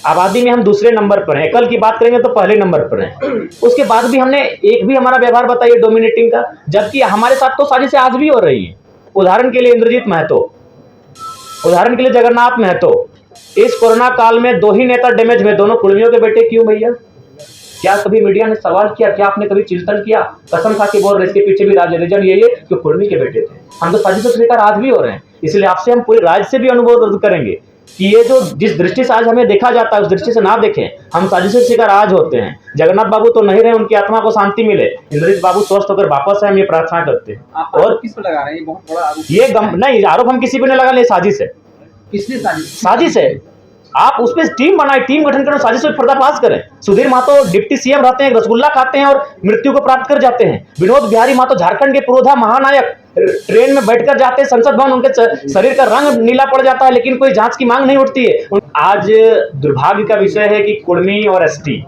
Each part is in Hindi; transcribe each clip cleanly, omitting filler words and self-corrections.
आबादी में हम दूसरे नंबर पर हैं, कल की बात करेंगे तो पहले नंबर पर हैं। उसके बाद भी हमने एक भी हमारा व्यवहार बताइए डोमिनेटिंग का, जबकि हमारे साथ तो साजिशें आज भी हो रही हैं। उदाहरण के लिए इंद्रजीत महतो, उदाहरण के लिए जगन्नाथ महतो। इस कोरोना काल में दो ही नेता डैमेज हुए, दोनों कुर्मियों के बेटे। क्यों भैया? क्या कभी मीडिया ने सवाल किया? क्या आपने कभी चिंतन किया? कसम खा के बोल रहे, इसके पीछे भी रीजन यही है कि कुर्मी के बेटे थे। हम तो साजिशों से शिकार आज भी हो रहे हैं। इसलिए आपसे हम पूरे राज्य से भी अनुरोध करेंगे कि ये जो जिस दृष्टि से आज हमें देखा जाता है उस दृष्टि से ना देखें। हम साजिशों से शिकार आज होते हैं। जगन्नाथ बाबू तो नहीं रहे, उनकी आत्मा को शांति मिले। इंद्रजीत बाबू स्वस्थ होकर वापस आए, हम ये प्रार्थना करते हैं। और किस पे लगा रहे हैं? ये बहुत बड़ा आरोप। ये नहीं, आरोप हम किसी पे नहीं लगा ले, साजिश है। किसने साजिश? साजिश है। आप उस पर टीम बनाए, टीम गठन करें, साजिश पर पर्दाफाश करें। सुधीर महतो डिप्टी सीएम रहते हैं, रसगुल्ला खाते हैं और मृत्यु को प्राप्त कर जाते हैं। विनोद बिहारी महतो झारखंड के पुरोधा महानायक, ट्रेन में बैठकर जाते हैं संसद भवन, उनके शरीर का रंग नीला पड़ जाता है, लेकिन कोई जांच की मांग नहीं उठती है। आज दुर्भाग्य का विषय है कि कुर्मी और एसटी,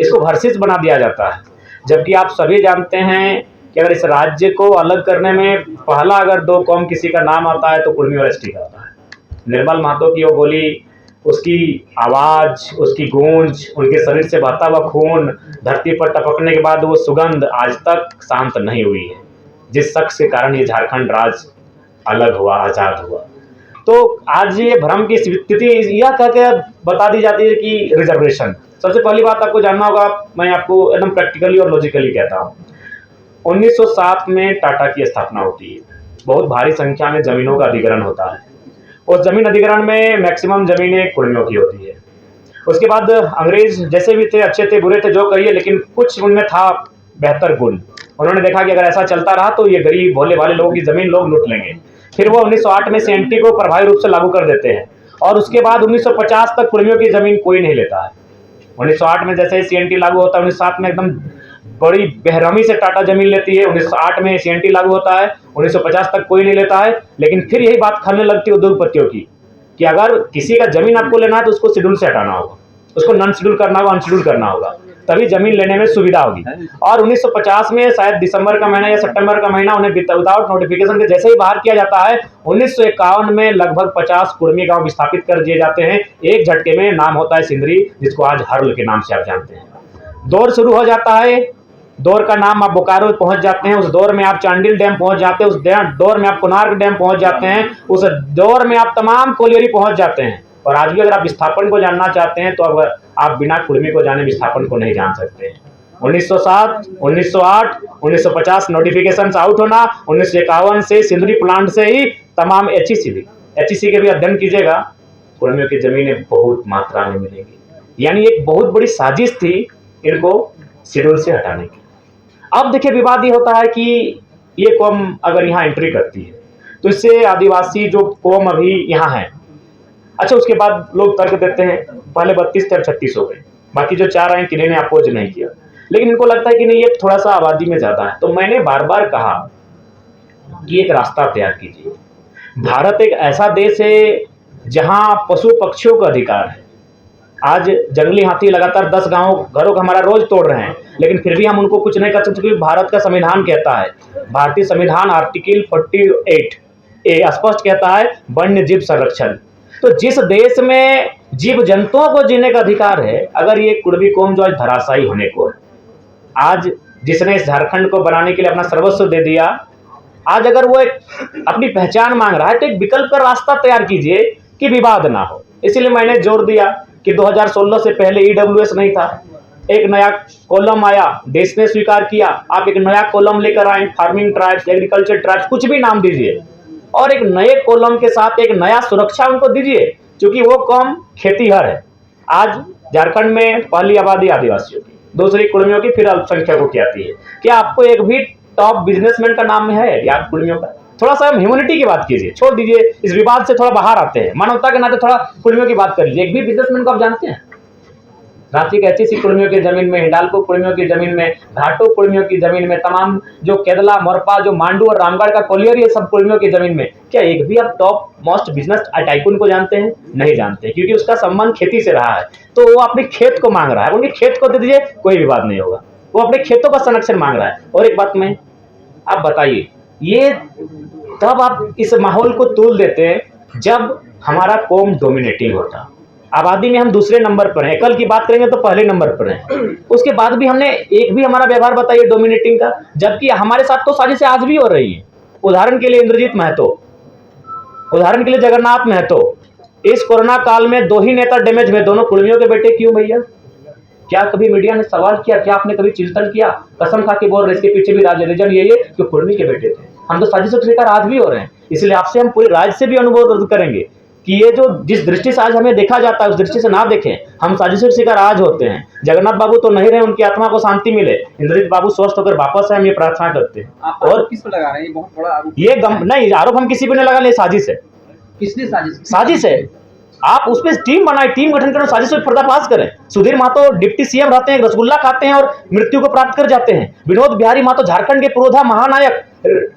इसको वर्सेस बना दिया जाता है, जबकि आप सभी जानते हैं कि अगर इस राज्य को अलग करने में पहला अगर दो कौम किसी का नाम आता है तो कुर्मी और एसटी का आता है। निर्मल महतो की वो बोली, उसकी आवाज, उसकी गूंज, उनके शरीर से बहता हुआ खून धरती पर टपकने के बाद वो सुगंध आज तक शांत नहीं हुई है, जिस शख्स के कारण ये झारखंड राज्य अलग हुआ, आजाद हुआ। तो आज ये भ्रम की स्थिति यह कह के बता दी जाती है कि रिजर्वेशन। सबसे पहली बात आपको जानना होगा, मैं आपको एकदम प्रैक्टिकली और लॉजिकली कहता हूँ। 1907 में टाटा की स्थापना होती है। बहुत भारी संख्या में जमीनों का अधिग्रहण होता है। उस जमीन अधिग्रहण में मैक्सिमम जमीनें कुर्मियों की होती है। उसके बाद अंग्रेज जैसे भी थे, अच्छे थे, बुरे थे, जो कहिए, लेकिन कुछ उनमें था बेहतर गुण। उन्होंने देखा कि अगर ऐसा चलता रहा तो ये गरीब भोले भाले लोगों की जमीन लोग लूट लेंगे। फिर वो 1908 में सीएनटी को प्रभावी रूप से लागू कर देते हैं और उसके बाद 1950 तक कुर्मियों की जमीन कोई नहीं लेता है। 1908 में जैसे ही सीएनटी लागू होता है, 1907 में एकदम बड़ी बेरहमी से टाटा जमीन लेती है। 1908 में सीएनटी लागू होता है, 1950 तक कोई नहीं लेता है। लेकिन फिर यही बात खलने लगती है उद्योगपतियों की कि अगर किसी का जमीन आपको लेना है तो उसको शेड्यूल से हटाना होगा, उसको नॉन शेड्यूल करना होगा, अनशेड्यूल करना होगा, तभी जमीन लेने में सुविधा होगी। और 1950 में शायद दिसंबर का महीना या सितंबर का महीना उन्हें विदाउट नोटिफिकेशन के जैसे ही बाहर किया जाता है, 1951 में लगभग 50 कुर्मी गांव विस्थापित कर दिए जाते हैं एक झटके में। नाम होता है सिंदरी, जिसको आज हर्ल के नाम से आप जानते हैं। दौर शुरू हो जाता है। दौर का नाम आप बोकारो पहुंच जाते हैं, उस दौर में आप चांडिल डैम पहुंच जाते हैं, उस दौर में आप कोणार्क डैम पहुंच जाते हैं, उस दौर में आप तमाम कोलियरी पहुंच जाते हैं। और आज भी अगर आप विस्थापन को जानना चाहते हैं तो अगर आप बिना कुर्मी को जाने विस्थापन को नहीं जान सकते हैं। 1907, 1908, 1950 नोटिफिकेशन आउट होना, 1951 से सिंदरी प्लांट से ही तमाम एचईसी के भी अध्ययन कीजिएगा, कुर्मियों की जमीनें बहुत मात्रा में मिलेंगी। यानी एक बहुत बड़ी साजिश थी इनको शेड्यूल से हटाने की। अब देखिए विवाद ये होता है कि ये कौम अगर यहाँ एंट्री करती है तो इससे आदिवासी जो कौम अभी यहाँ है, अच्छा उसके बाद लोग तर्क देते हैं पहले 32 थे अब 36 हो गए, बाकी जो 4 आए किन्हीं ने अपोज नहीं किया, लेकिन इनको लगता है कि नहीं ये थोड़ा सा आबादी में ज़्यादा है। तो मैंने बार बार कहा कि एक रास्ता तैयार कीजिए। भारत एक ऐसा देश है जहाँ पशु पक्षियों का अधिकार है। आज जंगली हाथी लगातार 10 घरों का हमारा रोज तोड़ रहे हैं, लेकिन फिर भी हम उनको कुछ नहीं कर सकते क्योंकि भारत का संविधान कहता है, भारतीय संविधान आर्टिकल 48 स्पष्ट कहता है वन्य जीव संरक्षण। तो जिस देश में जीव जंतुओं को जीने का अधिकार है, अगर ये कुर्मी कौम जो आज धराशायी होने को है, आज जिसने इस झारखंड को बनाने के लिए अपना सर्वस्व दे दिया, आज अगर वो एक अपनी पहचान मांग रहा है तो एक विकल्प का रास्ता तैयार कीजिए कि विवाद ना हो। इसलिए मैंने जोर दिया कि 2016 से पहले ईडब्ल्यूएस नहीं था, एक नया कॉलम आया, देश ने स्वीकार किया, आप एक नया कॉलम लेकर आए, फार्मिंग ट्राइब्स, एग्रीकल्चर ट्राइब्स, कुछ भी नाम दीजिए, और एक नए कॉलम के साथ एक नया सुरक्षा उनको दीजिए, क्योंकि वो कौम खेतीहर है। आज झारखंड में पहली आबादी आदिवासियों की, दूसरी कुर्मियों की, फिर अल्पसंख्यकों की आती है। क्या आपको एक भी टॉप बिजनेसमैन का नाम है या कुर्मियों का? थोड़ा सा ह्यूमैनिटी की बात कीजिए, छोड़ दीजिए, इस विवाद से थोड़ा बाहर आते हैं, मानवता के नाते थोड़ा कुर्मियों की बात कर लीजिए। एक भी बिजनेसमैन को आप जानते हैं? रांची के एचईसी कुर्मियों की जमीन में, हिंडाल्को कुर्मियों की जमीन में, घाटो कुर्मियों की जमीन में, तमाम जो केदला, मोरपा, जो मांडू और रामगढ़ का कोलियरी, सब कुर्मियों की जमीन में, क्या एक भी आप टॉप मोस्ट बिजनेस टाइकून को जानते हैं? नहीं जानते, क्योंकि उसका संबंध खेती से रहा है। तो वो अपने खेत को मांग रहा है, उनके खेत को दे दीजिए, कोई विवाद नहीं होगा। वो अपने खेतों का संरक्षण मांग रहा है। और एक बात में आप बताइए, ये तब आप इस माहौल को तोल देते हैं जब हमारा कौम डोमिनेटिंग होता। आबादी में हम दूसरे नंबर पर हैं, कल की बात करेंगे तो पहले नंबर पर हैं। उसके बाद भी हमने एक भी हमारा व्यवहार बताइए डोमिनेटिंग का, जबकि हमारे साथ तो साजिशें आज भी हो रही हैं। उदाहरण के लिए इंद्रजीत महतो, उदाहरण के लिए जगन्नाथ महतो, इस कोरोना काल में 2 ही नेता डैमेज हुए, दोनों कुर्मियों के बेटे क्यों भैया? क्या कभी मीडिया ने सवाल किया? क्या आपने कभी चिंतन किया? कसम खा के बोल रहे, इसके पीछे भी रीजन यही है कि कुर्मी के बेटे थे। हम तो साजिशों के शिकार आज भी हो रहे हैं। इसलिए आपसे हम पूरे राज्य से भी अनुरोध करेंगे कि ये जो जिस दृष्टि से आज हमें देखा जाता है उस दृष्टि से ना देखें। हम साजिशों के शिकार आज होते हैं। जगन्नाथ बाबू तो नहीं रहे, उनकी आत्मा को शांति मिले, इंद्रजीत बाबू स्वस्थ होकर वापस आए, हम ये प्रार्थना करते हैं। आप और किस पर लगा रहे हैं? ये बहुत बड़ा आरोप। ये नहीं, आरोप हम किसी पे नहीं लगा ले, साजिश है। किसने साजिश? साजिश है। आप उस पर टीम बनाए, टीम गठन करें, साजिश पर पर्दाफाश करें। सुधीर महतो डिप्टी सीएम रहते हैं, रसगुल्ला खाते हैं और मृत्यु को प्राप्त कर जाते हैं। विनोद बिहारी महतो झारखंड के पुरोधा महानायक,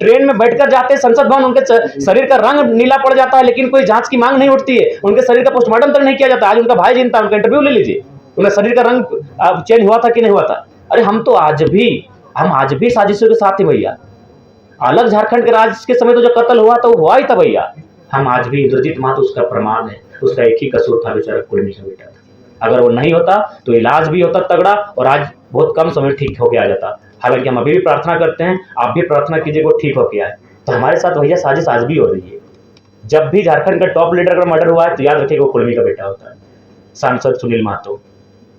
ट्रेन में बैठकर जाते हैं संसद भवन, उनके शरीर का रंग नीला पड़ जाता है, लेकिन कोई जांच की मांग नहीं उठती है, उनके शरीर का पोस्टमार्टम तक नहीं किया जाता। आज उनका भाई जिनता, उनका इंटरव्यू ले लीजिए, उनका शरीर का रंग चेंज हुआ था कि नहीं हुआ था। अरे हम आज भी साजिशों के साथ ही भैया। अलग झारखंड के राज्य के समय तो जो कत्ल हुआ था वो हुआ ही था भैया। हम आज भी, इंद्रजीत महतो उसका प्रमाण है, उसका एक ही कसूर था, बेचारा कुर्मी का बेटा था। अगर वो नहीं होता तो इलाज भी होता तगड़ा और आज बहुत कम समय ठीक होके आ जाता। हालांकि हम अभी भी प्रार्थना करते हैं, आप भी प्रार्थना कीजिए वो ठीक होके आए। तो हमारे साथ भैया साजिश आज भी हो रही है। जब भी झारखंड का टॉप लीडर का मर्डर हुआ है तो याद रखिए वो कुर्मी का बेटा होता है। सांसद Sunil Mahato,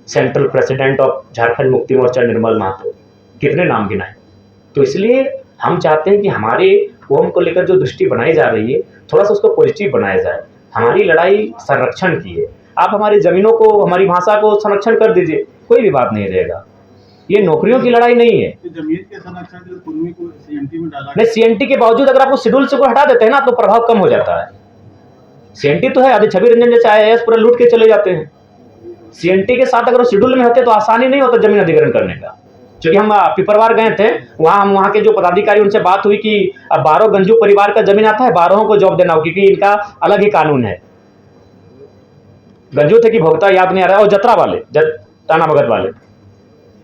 central president of Jharkhand Mukti Morcha निर्मल महतो, कितने नाम गिनाए। तो इसलिए हम चाहते हैं कि हमारे कौम को लेकर जो दृष्टि बनाई जा रही है थोड़ा सा उसको पॉजिटिव बनाया जाए। हमारी लड़ाई संरक्षण की है। आप हमारी जमीनों को, हमारी भाषा को संरक्षण कर दीजिए, कोई भी बात नहीं रहेगा। ये नौकरियों की लड़ाई नहीं है। जमीन के संरक्षण के लिए कुर्मी को सीएनटी में डाला नहीं, सीएनटी के बावजूद अगर आपको शेड्यूल से को हटा देते हैं ना तो प्रभाव कम हो जाता है। सीएनटी तो है, अभी छवि रंजन जैसे IAS पूरा लूट के चले जाते हैं। सीएनटी के साथ अगर शेड्यूल में होते तो आसानी नहीं होता जमीन अधिग्रहण करने का। क्योंकि हम पिपरवार गए थे, वहाँ के जो पदाधिकारी, उनसे बात हुई कि अब 12 गंजू परिवार का जमीन आता है, 12 को जॉब देना हो, क्योंकि इनका अलग ही कानून है। गंजू थे कि भोक्ता याद नहीं आ रहा है, और जतरा वाले, टाना भगत वाले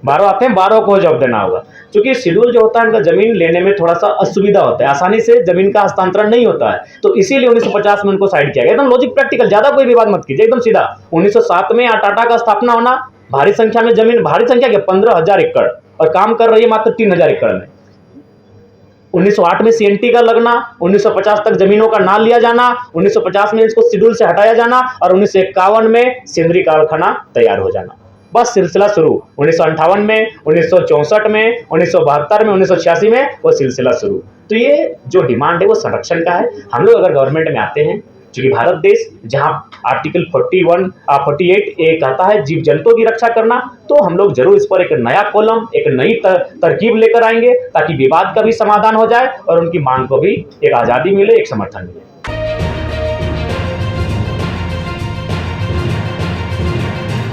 12 आते हैं, 12 को जॉब देना होगा। क्योंकि शेड्यूल जो होता है इनका जमीन लेने में थोड़ा सा असुविधा होता है, आसानी से जमीन का हस्तांतरण नहीं होता है। तो इसीलिए 1950 में उनको साइड किया गया। एकदम लॉजिक प्रैक्टिकल, ज्यादा कोई विवाद मत कीजिए, एकदम सीधा। 1907 में टाटा का स्थापना होना, भारी संख्या में जमीन, भारी संख्या के 15,000 एकड़, और काम कर रही है मात्र 3,000 एकड़ में। 1908 में सीएनटी का लगना, 1950 तक जमीनों का ना लिया जाना, 1950 में इसको शेड्यूल से हटाया जाना, और 1951 में सेंद्रीय कारखाना तैयार हो जाना। बस सिलसिला शुरू। 1958 में, 1964 में, 1972 में, 1986 में वो सिलसिला शुरू। तो ये जो डिमांड है वो संरक्षण का है। हम लोग अगर गवर्नमेंट में आते हैं, क्योंकि भारत देश जहां आर्टिकल 48 ए कहता है जीव जंतुओं की रक्षा करना, तो हम लोग जरूर इस पर एक नया कॉलम, एक नई तरकीब लेकर आएंगे ताकि विवाद का भी समाधान हो जाए और उनकी मांग को भी एक आज़ादी मिले, एक समर्थन मिले।